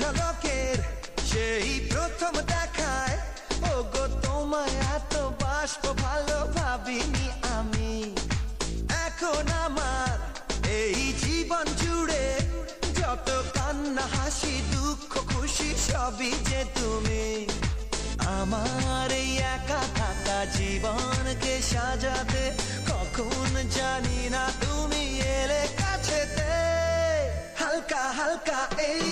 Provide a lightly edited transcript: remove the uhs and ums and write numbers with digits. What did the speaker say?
ঝলকের সেই প্রথম দেখায়, ও গো তোমায় এত বাসব ভালো ভাবিনি আমি। এখন আমার এই জীবন জুড়ে যত কান্না হাসি দুঃখ খুশি সবই যে তুমি। আমার এই একা থাকা জীবনকে সাজাতে কখন জানি না তুমি এলে কাছেতে। হালকা হালকা এই